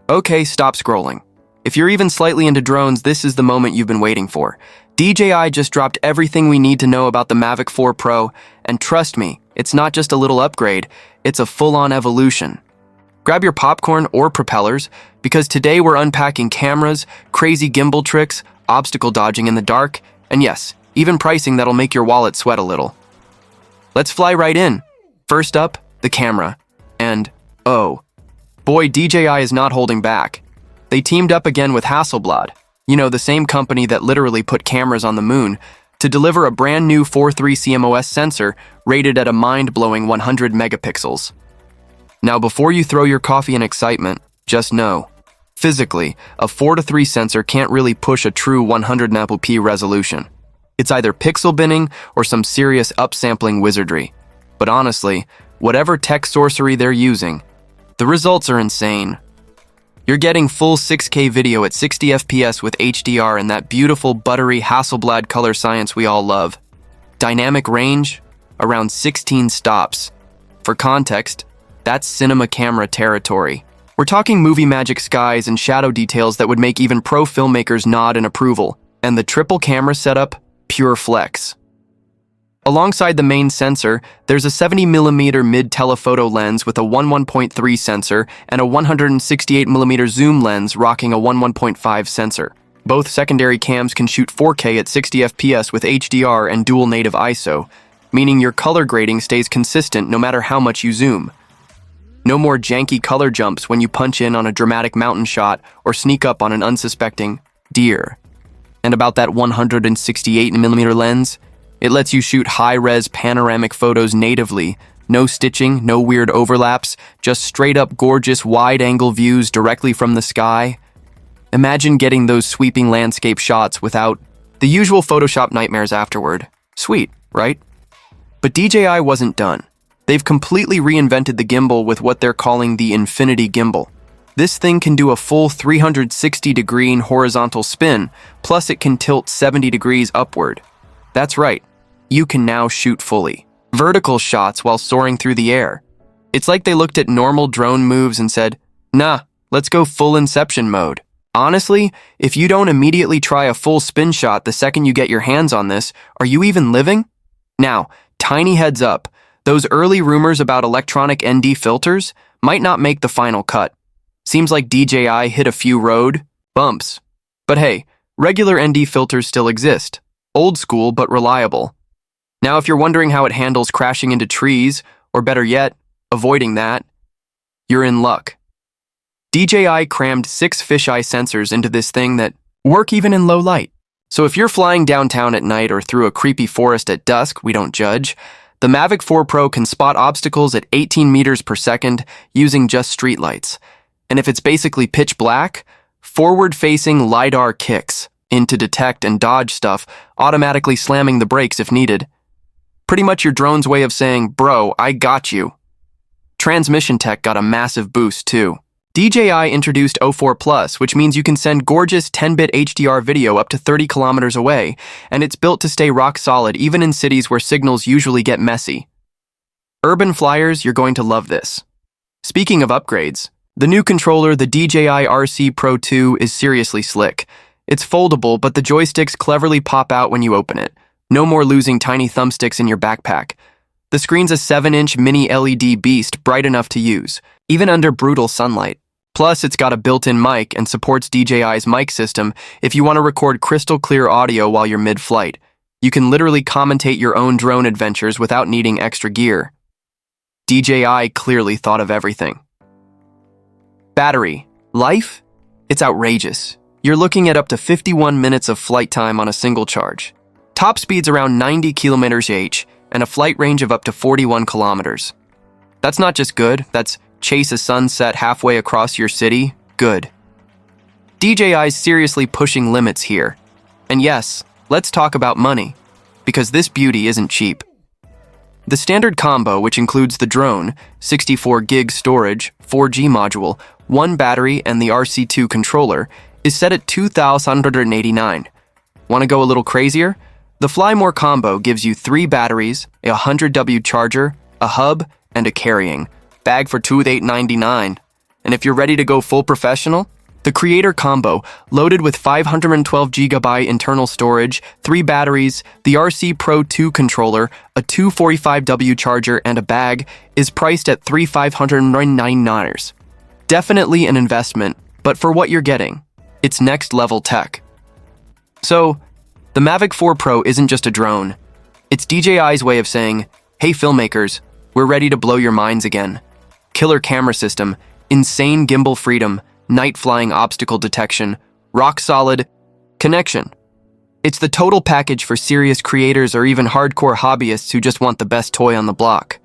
Okay, stop scrolling. If you're even slightly into drones, this is the moment you've been waiting for. DJI just dropped everything we need to know about the Mavic 4 Pro, and trust me, it's not just a little upgrade, it's a full-on evolution. Grab your popcorn or propellers, because today we're unpacking cameras, crazy gimbal tricks, obstacle dodging in the dark, and yes, even pricing that'll make your wallet sweat a little. Let's fly right in. First up, the camera. And, oh, boy, DJI is not holding back. They teamed up again with Hasselblad, the same company that literally put cameras on the moon, to deliver a brand new 4.3 CMOS sensor rated at a mind-blowing 100 megapixels. Now, before you throw your coffee in excitement, just know, physically, a 4:3 sensor can't really push a true 100 MP resolution. It's either pixel binning or some serious upsampling wizardry. But honestly, whatever tech sorcery they're using, the results are insane. You're getting full 6K video at 60 FPS with HDR and that beautiful, buttery Hasselblad color science we all love. Dynamic range? Around 16 stops. For context, that's cinema camera territory. We're talking movie magic skies and shadow details that would make even pro filmmakers nod in approval. And the triple camera setup? Pure flex. Alongside the main sensor, there's a 70mm mid-telephoto lens with a 1.1.3 sensor and a 168mm zoom lens rocking a 1.1.5 sensor. Both secondary cams can shoot 4K at 60 FPS with HDR and dual native ISO, meaning your color grading stays consistent no matter how much you zoom. No more janky color jumps when you punch in on a dramatic mountain shot or sneak up on an unsuspecting deer. And about that 168mm lens, it lets you shoot high-res panoramic photos natively, no stitching, no weird overlaps, just straight-up gorgeous wide-angle views directly from the sky. Imagine getting those sweeping landscape shots without the usual Photoshop nightmares afterward. Sweet, right? But DJI wasn't done. They've completely reinvented the gimbal with what they're calling the Infinity Gimbal. This thing can do a full 360-degree horizontal spin, plus it can tilt 70 degrees upward. That's right, you can now shoot fully vertical shots while soaring through the air. It's like they looked at normal drone moves and said, nah, let's go full Inception mode. Honestly, if you don't immediately try a full spin shot the second you get your hands on this, are you even living? Now, tiny heads up, those early rumors about electronic ND filters might not make the final cut. Seems like DJI hit a few road bumps. But hey, regular ND filters still exist. Old school but reliable. Now, if you're wondering how it handles crashing into trees, or better yet, avoiding that, you're in luck. DJI crammed 6 fisheye sensors into this thing that work even in low light. So if you're flying downtown at night or through a creepy forest at dusk, we don't judge, the Mavic 4 Pro can spot obstacles at 18 meters per second using just streetlights. And if it's basically pitch black, forward-facing LiDAR kicks in to detect and dodge stuff, automatically slamming the brakes if needed. Pretty much your drone's way of saying, bro, I got you. Transmission tech got a massive boost too. DJI introduced O4 Plus, which means you can send gorgeous 10-bit HDR video up to 30 kilometers away, and it's built to stay rock solid even in cities where signals usually get messy. Urban flyers, you're going to love this. Speaking of upgrades, the new controller, the DJI RC Pro 2, is seriously slick. It's foldable, but the joysticks cleverly pop out when you open it. No more losing tiny thumbsticks in your backpack. The screen's a 7-inch mini LED beast, bright enough to use, even under brutal sunlight. Plus, it's got a built-in mic and supports DJI's mic system if you want to record crystal clear audio while you're mid-flight. You can literally commentate your own drone adventures without needing extra gear. DJI clearly thought of everything. Battery life? It's outrageous. You're looking at up to 51 minutes of flight time on a single charge. Top speeds around 90 km/h and a flight range of up to 41 kilometers. That's not just good, that's chase a sunset halfway across your city, good. DJI's seriously pushing limits here. And yes, let's talk about money, because this beauty isn't cheap. The standard combo, which includes the drone, 64 gig storage, 4G module, 1 battery, and the RC2 controller, is set at $2,189. Want to go a little crazier? The Fly More combo gives you 3 batteries, a 100W charger, a hub, and a carrying bag for $2,899. And if you're ready to go full professional, the Creator Combo, loaded with 512GB internal storage, 3 batteries, the RC Pro 2 controller, a 245W charger, and a bag, is priced at $3,599. Definitely an investment, but for what you're getting, it's next-level tech. So, the Mavic 4 Pro isn't just a drone. It's DJI's way of saying, hey filmmakers, we're ready to blow your minds again. Killer camera system, insane gimbal freedom, night flying obstacle detection, rock-solid connection. It's the total package for serious creators or even hardcore hobbyists who just want the best toy on the block.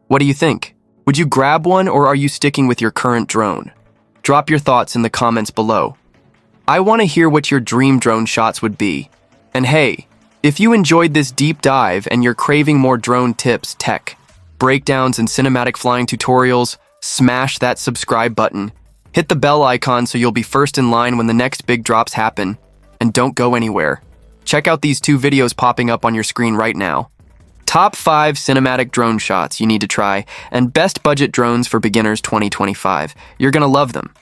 What do you think? Would you grab one, or are you sticking with your current drone? Drop your thoughts in the comments below. I want to hear what your dream drone shots would be. And hey, if you enjoyed this deep dive and you're craving more drone tips, tech, breakdowns, and cinematic flying tutorials, smash that subscribe button. Hit the bell icon so you'll be first in line when the next big drops happen. And don't go anywhere. Check out these 2 videos popping up on your screen right now. Top 5 cinematic drone shots you need to try, and best budget drones for beginners 2025. You're gonna love them.